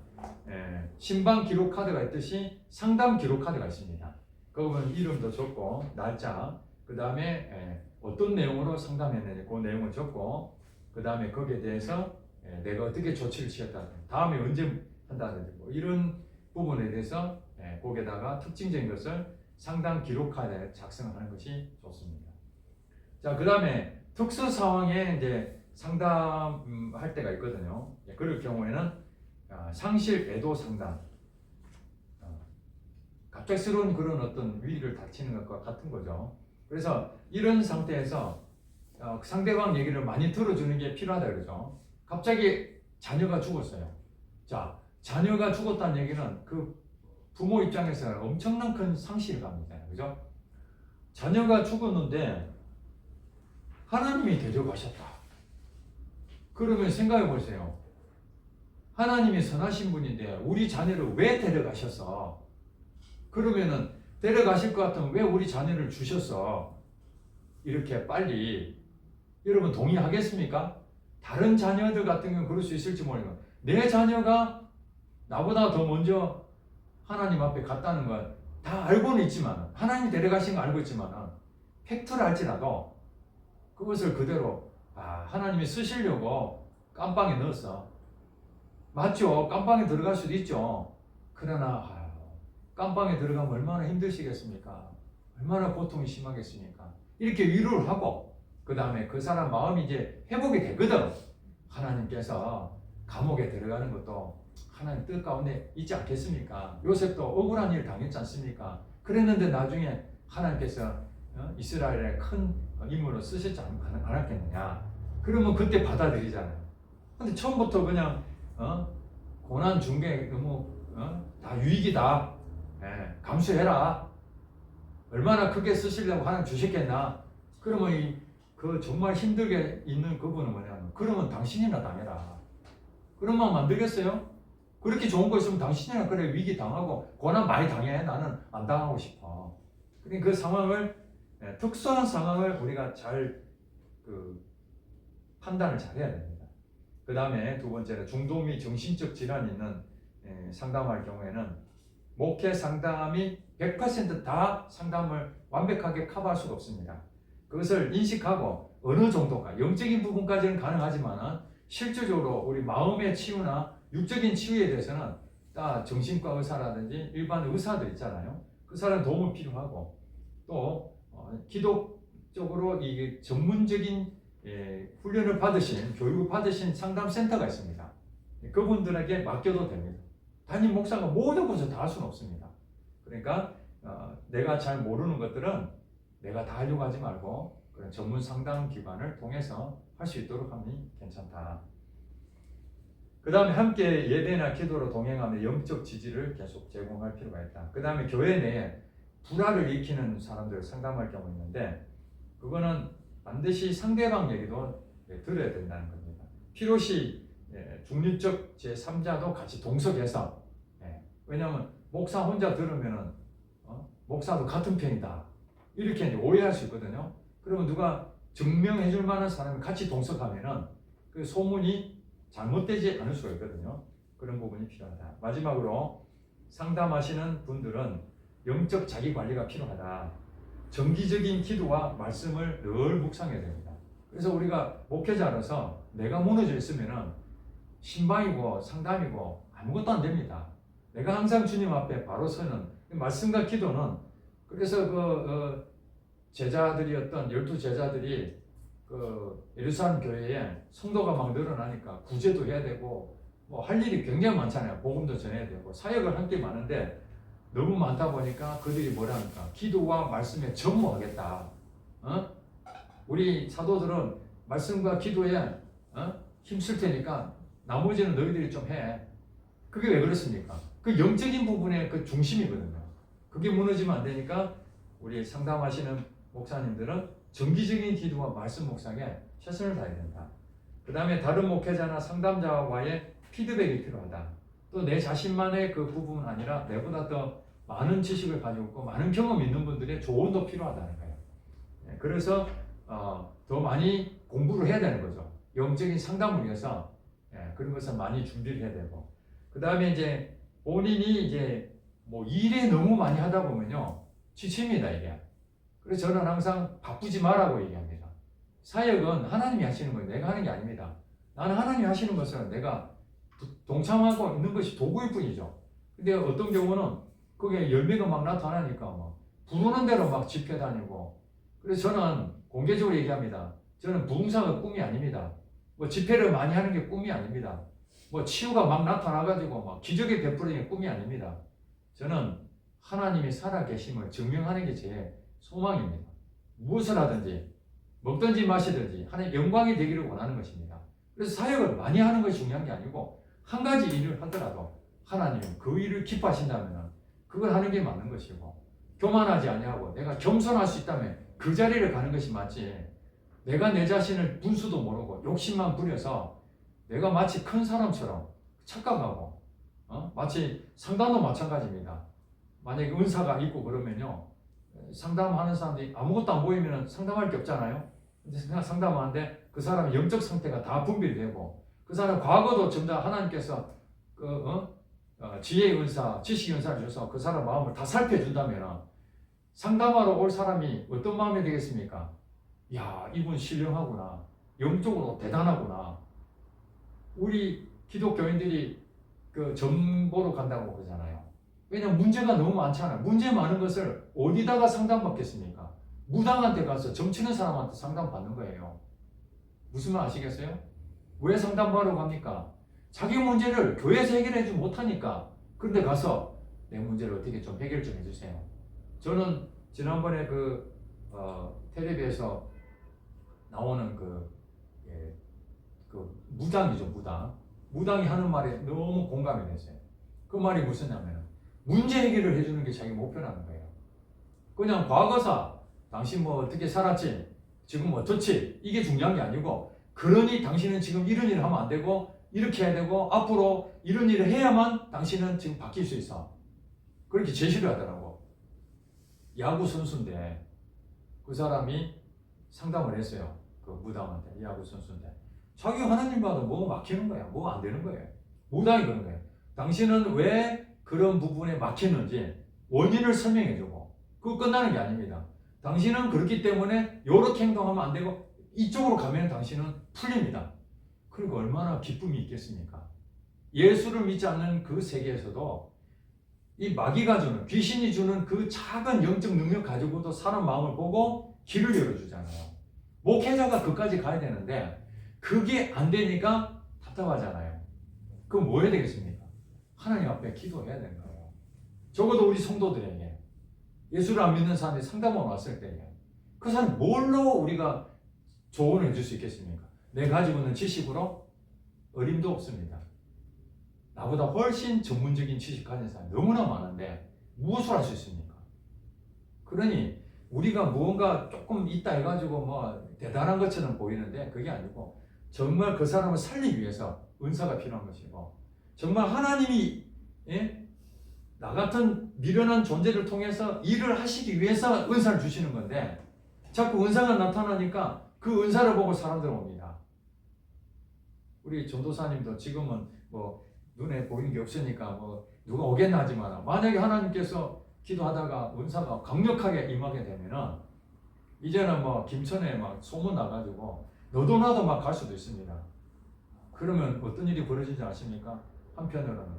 신방 기록 카드가 있듯이 상담 기록 카드가 있습니다. 그거는 이름도 적고 날짜, 그 다음에 어떤 내용으로 상담했는지 그 내용을 적고, 그 다음에 거기에 대해서 내가 어떻게 조치를 취했다든지 다음에 언제 한다든지 이런 부분에 대해서 거기에다가 특징적인 것을 상담 기록 카드에 작성하는 것이 좋습니다. 자, 그 다음에 특수 상황에 이제 상담할 때가 있거든요. 그럴 경우에는 상실 애도 상담, 갑작스러운 그런 어떤 위기를 닥치는 것과 같은 거죠. 그래서 이런 상태에서 상대방 얘기를 많이 들어주는 게 필요하다 그러죠. 갑자기 자녀가 죽었어요. 자, 자녀가 죽었다는 얘기는 그 부모 입장에서는 엄청난 큰 상실감이잖아요. 그죠? 자녀가 죽었는데 하나님이 데려가셨다. 그러면 생각해 보세요. 하나님이 선하신 분인데 우리 자녀를 왜 데려가셨어? 그러면은 데려가실 것 같으면 왜 우리 자녀를 주셨어? 이렇게 빨리. 여러분 동의하겠습니까? 다른 자녀들 같은 경우는 그럴 수 있을지 모르겠어요. 내 자녀가 나보다 더 먼저 하나님 앞에 갔다는 건 다 알고는 있지만, 하나님이 데려가신 거 알고 있지만 팩트를 알지라도 그것을 그대로 하나님이 쓰시려고 깜빵에 넣었어. 맞죠? 깜빵에 들어갈 수도 있죠. 그러나 깜빵에 들어가면 얼마나 힘드시겠습니까? 얼마나 고통이 심하겠습니까? 이렇게 위로를 하고 그 다음에 그 사람 마음이 이제 회복이 되거든. 하나님께서 감옥에 들어가는 것도 하나님 뜻 가운데 있지 않겠습니까? 요셉도 억울한 일 당했지 않습니까? 그랬는데 나중에 하나님께서 이스라엘의 큰 인물로 쓰셨지 않았겠느냐? 그러면 그때 받아들이잖아요. 근데 처음부터 그냥 고난 중개 너무 다 유익이다. 감수해라. 얼마나 크게 쓰시려고 하나님 주셨겠나? 그러면 그 정말 힘들게 있는 그분은 뭐냐면, 그러면 당신이나 당해라. 그런 마음 만들겠어요? 그렇게 좋은 거 있으면 당신이나 그래 위기 당하고 고난 많이 당해. 나는 안 당하고 싶어. 그러니까 그 상황을, 특수한 상황을 우리가 잘 판단을 잘 해야 됩니다. 그 다음에 두 번째는 중도 및 정신적 질환이 있는 상담할 경우에는 목회 상담이 100% 다 상담을 완벽하게 커버할 수가 없습니다. 그것을 인식하고 어느 정도가 영적인 부분까지는 가능하지만 실질적으로 우리 마음의 치유나 육적인 치유에 대해서는 다 정신과 의사라든지 일반 의사들 있잖아요. 그 사람 도움이 필요하고, 또 기독적으로 이 전문적인 훈련을 받으신, 교육을 받으신 상담센터가 있습니다. 그분들에게 맡겨도 됩니다. 단임 목사가 모든 것을 다 할 수는 없습니다. 그러니까 내가 잘 모르는 것들은 내가 다 하려고 하지 말고 그런 전문 상담 기관을 통해서 할 수 있도록 하면 괜찮다. 그 다음에 함께 예배나 기도로 동행하며 영적 지지를 계속 제공할 필요가 있다. 그 다음에 교회 내에 불화를 일으키는 사람들을 상담할 경우 있는데, 그거는 반드시 상대방 얘기도 들어야 된다는 겁니다. 필요시 중립적 제3자도 같이 동석해서, 왜냐하면 목사 혼자 들으면은 목사도 같은 편이다 이렇게 이제 오해할 수 있거든요. 그러면 누가 증명해 줄 만한 사람이 같이 동석하면은 그 소문이 잘못되지 않을 수가 있거든요. 그런 부분이 필요하다. 마지막으로 상담하시는 분들은 영적 자기 관리가 필요하다. 정기적인 기도와 말씀을 늘 묵상해야 됩니다. 그래서 우리가 목회자로서 내가 무너져 있으면은 신방이고 상담이고 아무것도 안 됩니다. 내가 항상 주님 앞에 바로 서는 말씀과 기도는 그래서 제자들이었던 12제자들이 그 예루살렘 교회에 성도가 막 늘어나니까 구제도 해야 되고 뭐 할 일이 굉장히 많잖아요. 복음도 전해야 되고 사역을 할 게 많은데 너무 많다 보니까 그들이 뭐랍니까? 기도와 말씀에 전무하겠다. 우리 사도들은 말씀과 기도에 힘쓸 테니까 나머지는 너희들이 좀 해. 그게 왜 그렇습니까? 그 영적인 부분의 그 중심이거든요. 그게 무너지면 안 되니까 우리 상담하시는 목사님들은 정기적인 기도와 말씀 묵상에 최선을 다해야 된다. 그 다음에 다른 목회자나 상담자와의 피드백이 필요하다. 또 내 자신만의 그 부분은 아니라 내보다 더 많은 지식을 가지고 있고 많은 경험 있는 분들의 조언도 필요하다는 거예요. 그래서 더 많이 공부를 해야 되는 거죠. 영적인 상담을 위해서 그런 것을 많이 준비를 해야 되고 그 다음에 이제 본인이 이제 뭐 일에 너무 많이 하다 보면요 지칩니다 이게. 그래서 저는 항상 바쁘지 말라고 얘기합니다. 사역은 하나님이 하시는 거예요. 내가 하는 게 아닙니다. 나는 하나님이 하시는 것을 내가 동참하고 있는 것이 도구일 뿐이죠. 근데 어떤 경우는 그게 열매가 막 나타나니까 막 부르는 대로 막 집회 다니고 그래서 저는 공개적으로 얘기합니다. 저는 부흥사가 꿈이 아닙니다. 뭐 집회를 많이 하는 게 꿈이 아닙니다. 뭐 치유가 막 나타나가지고 막 기적이 베풀어지는 게 꿈이 아닙니다. 저는 하나님이 살아계심을 증명하는 게 제 소망입니다. 무엇을 하든지 먹든지 마시든지 하나님 영광이 되기를 원하는 것입니다. 그래서 사역을 많이 하는 것이 중요한 게 아니고 한 가지 일을 하더라도 하나님은 그 일을 기뻐하신다면 그걸 하는 게 맞는 것이고 교만하지 아니하고 내가 겸손할 수 있다면 그 자리를 가는 것이 맞지 내가 내 자신을 분수도 모르고 욕심만 부려서 내가 마치 큰 사람처럼 착각하고 마치 상담도 마찬가지입니다. 만약에 은사가 있고 그러면요 상담하는 사람들이 아무것도 안 보이면 상담할 게 없잖아요. 근데 상담하는데 그 사람의 영적 상태가 다 분별이 되고 그 사람 과거도 점점 하나님께서 지혜의 은사, 지식의 은사를 줘서 그 사람 마음을 다 살펴준다면 상담하러 올 사람이 어떤 마음이 되겠습니까? 야, 이분 신령하구나. 영적으로 대단하구나. 우리 기독교인들이 그 정보로 간다고 그러잖아요. 왜냐면 문제가 너무 많잖아요. 문제 많은 것을 어디다가 상담받겠습니까? 무당한테 가서 점치는 사람한테 상담받는 거예요. 무슨 말 아시겠어요? 왜 상담받으러 갑니까? 자기 문제를 교회에서 해결하지 못하니까 그런데 가서 내 문제를 어떻게 좀 해결 좀 해주세요. 저는 지난번에 텔레비에서 나오는 그 무당이죠, 무당. 무당이 하는 말에 너무 공감이 됐어요. 그 말이 무슨냐면 문제 해결을 해주는 게 자기 목표라는 거예요. 그냥 과거사, 당신 뭐 어떻게 살았지, 지금 어떻지, 이게 중요한 게 아니고 그러니 당신은 지금 이런 일을 하면 안 되고 이렇게 해야 되고 앞으로 이런 일을 해야만 당신은 지금 바뀔 수 있어. 그렇게 제시를 하더라고. 야구 선수인데 그 사람이 상담을 했어요. 그 무당한테. 야구 선수인데 자기 하나님 봐도 뭐 막히는 거야. 뭐 안 되는 거예요. 무당이 그런 거예요. 당신은 왜 그런 부분에 막히는지 원인을 설명해주고 그거 끝나는 게 아닙니다. 당신은 그렇기 때문에 이렇게 행동하면 안 되고 이쪽으로 가면 당신은 풀립니다. 그러니까 얼마나 기쁨이 있겠습니까? 예수를 믿지 않는 그 세계에서도 이 마귀가 주는, 귀신이 주는 그 작은 영적 능력 가지고도 사람 마음을 보고 길을 열어주잖아요. 목회자가 그까지 가야 되는데 그게 안 되니까 답답하잖아요. 그럼 뭐 해야 되겠습니까? 하나님 앞에 기도해야 되는 거예요. 적어도 우리 성도들에게 예수를 안 믿는 사람이 상담원 왔을 때에 그 사람 뭘로 우리가 조언을 해줄 수 있겠습니까? 내가 가지고 있는 지식으로 어림도 없습니다. 나보다 훨씬 전문적인 지식 가진 사람이 너무나 많은데 무엇을 할 수 있습니까? 그러니 우리가 무언가 조금 있다 해가지고 뭐 대단한 것처럼 보이는데 그게 아니고 정말 그 사람을 살리기 위해서 은사가 필요한 것이고 정말 하나님이 나 같은 미련한 존재를 통해서 일을 하시기 위해서 은사를 주시는 건데 자꾸 은사가 나타나니까 그 은사를 보고 사람들 옵니다. 우리 전도사님도 지금은 뭐 눈에 보이는 게 없으니까 뭐 누가 오겠나 하지만 만약에 하나님께서 기도하다가 은사가 강력하게 임하게 되면은 이제는 뭐 김천에 막 소문 나가지고 너도 나도 막 갈 수도 있습니다. 그러면 어떤 일이 벌어지지 아십니까? 한편으로는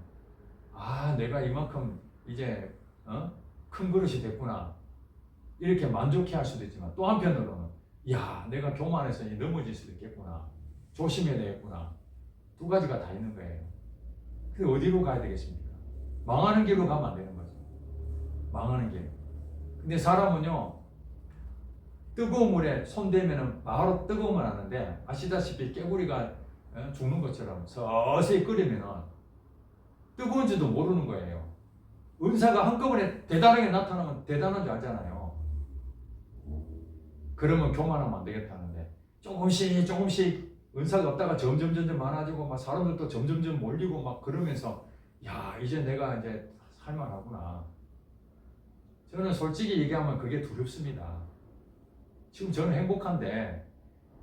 내가 이만큼 이제 큰 그릇이 됐구나 이렇게 만족해 할 수도 있지만 또 한편으로는 내가 교만해서 넘어질 수도 있겠구나 조심해야 되겠구나 두 가지가 다 있는 거예요. 근데 어디로 가야 되겠습니까? 망하는 길로 가면 안 되는 거죠. 망하는 길. 근데 사람은요 뜨거운 물에 손 대면은 바로 뜨거움을 하는데 아시다시피 깨구리가 죽는 것처럼 서서히 끓이면은 뜨거운지도 모르는 거예요. 은사가 한꺼번에 대단하게 나타나면 대단한 줄 알잖아요. 그러면 교만하면 안 되겠다는데 조금씩 은사가 없다가 점점 많아지고 막 사람들도 점점 몰리고 막 그러면서 이제 내가 이제 살만하구나. 저는 솔직히 얘기하면 그게 두렵습니다. 지금 저는 행복한데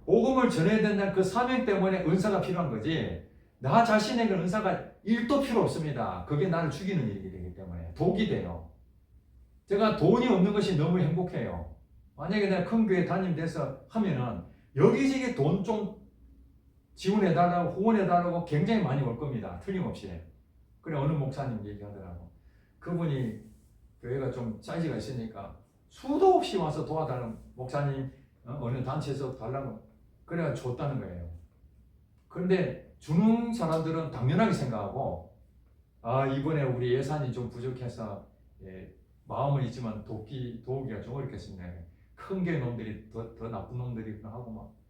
복음을 전해야 된다는 그 사명 때문에 은사가 필요한 거지 나 자신에게 은사가 1도 필요 없습니다. 그게 나를 죽이는 일이 되기 때문에 독이 돼요. 제가 돈이 없는 것이 너무 행복해요. 만약에 내가 큰 교회 담임돼서 하면은 여기저기 돈 좀 지원해달라고 후원해달라고 굉장히 많이 올 겁니다. 틀림없이. 그래 어느 목사님 얘기하더라고. 그분이 교회가 좀 사이즈가 있으니까 수도 없이 와서 도와달라는 목사님 어느 단체에서 달라고 그래가 줬다는 거예요. 그런데 주는 사람들은 당연하게 생각하고 이번에 우리 예산이 좀 부족해서 마음은 있지만 도우기가 좀 어렵겠습니다. 큰 게 놈들이 더 나쁜 놈들이 하고 막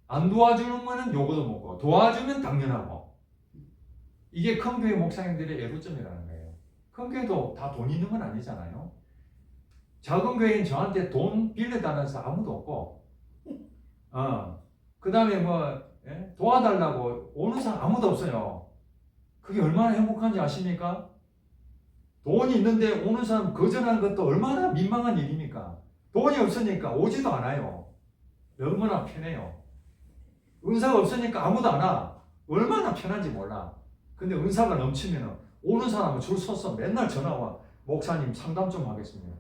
안 도와주는 거는 요거도 먹고 도와주면 당연하고 이게 큰 교회 목사님들의 애로점이라는 거예요. 큰 교회도 다 돈 있는 건 아니잖아요. 작은 교회는 저한테 돈 빌려달라는 사람 아무도 없고 그 다음에 도와달라고 오는 사람 아무도 없어요. 그게 얼마나 행복한지 아십니까? 돈이 있는데 오는 사람 거절하는 것도 얼마나 민망한 일입니까? 돈이 없으니까 오지도 않아요. 얼마나 편해요. 은사가 없으니까 아무도 안 와. 얼마나 편한지 몰라. 근데 은사가 넘치면 오는 사람은 줄 서서 맨날 전화와 목사님 상담 좀 하겠습니다.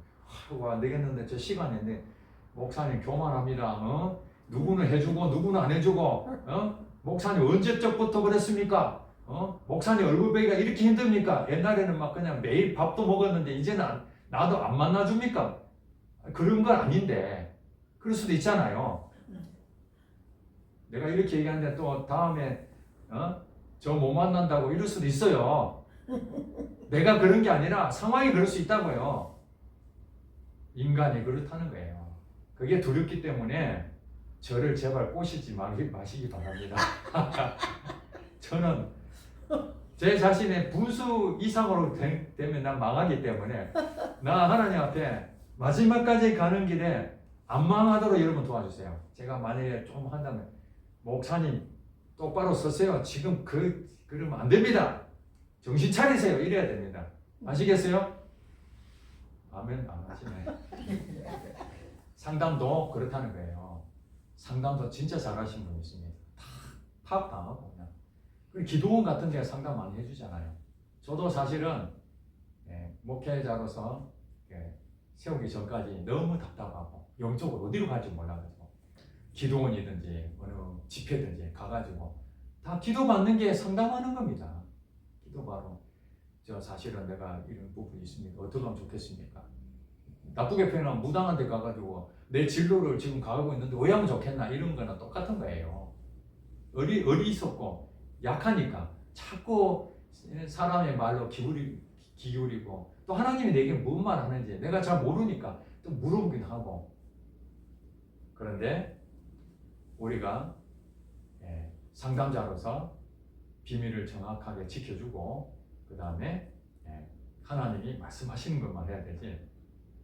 안 되겠는데 저 시간인데 목사님 교만합니다. 누구는 해주고 누구는 안 해주고 목사님 언제적부터 그랬습니까? 목사님 얼굴 보기가 이렇게 힘듭니까? 옛날에는 막 그냥 매일 밥도 먹었는데 이제는 나도 안 만나줍니까? 그런 건 아닌데 그럴 수도 있잖아요. 내가 이렇게 얘기하는데 또 다음에 저 못 만난다고 이럴 수도 있어요. 내가 그런 게 아니라 상황이 그럴 수 있다고요. 인간이 그렇다는 거예요. 그게 두렵기 때문에 저를 제발 꼬시지 마시기 바랍니다. 저는 제 자신의 분수 이상으로 되면 난 망하기 때문에 나 하나님 앞에 마지막까지 가는 길에 안 망하도록 여러분 도와주세요. 제가 만약에 좀 한다면 목사님 똑바로 서세요. 지금 그러면 안 됩니다. 정신 차리세요. 이래야 됩니다. 아시겠어요? 아멘 안 하시네. 상담도 그렇다는 거예요. 상담도 진짜 잘하신 분이 있습니다. 팍 당하고 그냥. 그리고 기도원 같은 데 상담 많이 해주잖아요. 저도 사실은 목회자로서 세우기 전까지 너무 답답하고 영적으로 어디로 갈지 몰라가지고 기도원이든지 어느 집회든지 가가지고 다 기도받는 게 상담하는 겁니다. 기도바로 저 사실은 내가 이런 부분이 있습니다. 어떻게 하면 좋겠습니까? 나쁘게 표현하면 무당한 데 가가지고 내 진로를 지금 가고 있는데 왜 하면 좋겠나 이런 거는 똑같은 거예요. 어리석고 약하니까 자꾸 사람의 말로 기울이고 또 하나님이 내게 무슨 말 하는지 내가 잘 모르니까 또 물어보긴 하고. 그런데 우리가 상담자로서 비밀을 정확하게 지켜주고 그 다음에 하나님이 말씀하시는 것만 해야 되지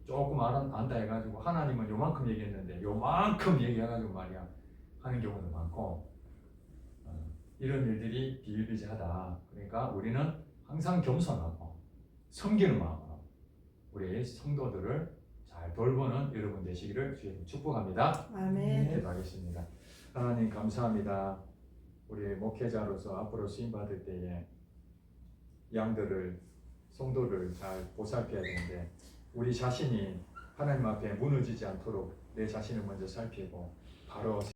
조금 안다 해가지고 하나님은 요만큼 얘기했는데 요만큼 얘기해가지고 말이야 하는 경우도 많고 이런 일들이 비일비재하다. 그러니까 우리는 항상 겸손하고 섬기는 마음으로 우리 성도들을 잘 잘 돌보는 여러분 되시기를 주님 축복합니다. 아멘. 기도하겠습니다. 하나님 감사합니다. 우리 목회자로서 앞으로 쓰임 받을 때에 양들을 성도를 잘 보살펴야 되는데 우리 자신이 하나님 앞에 무너지지 않도록 내 자신을 먼저 살피고 바로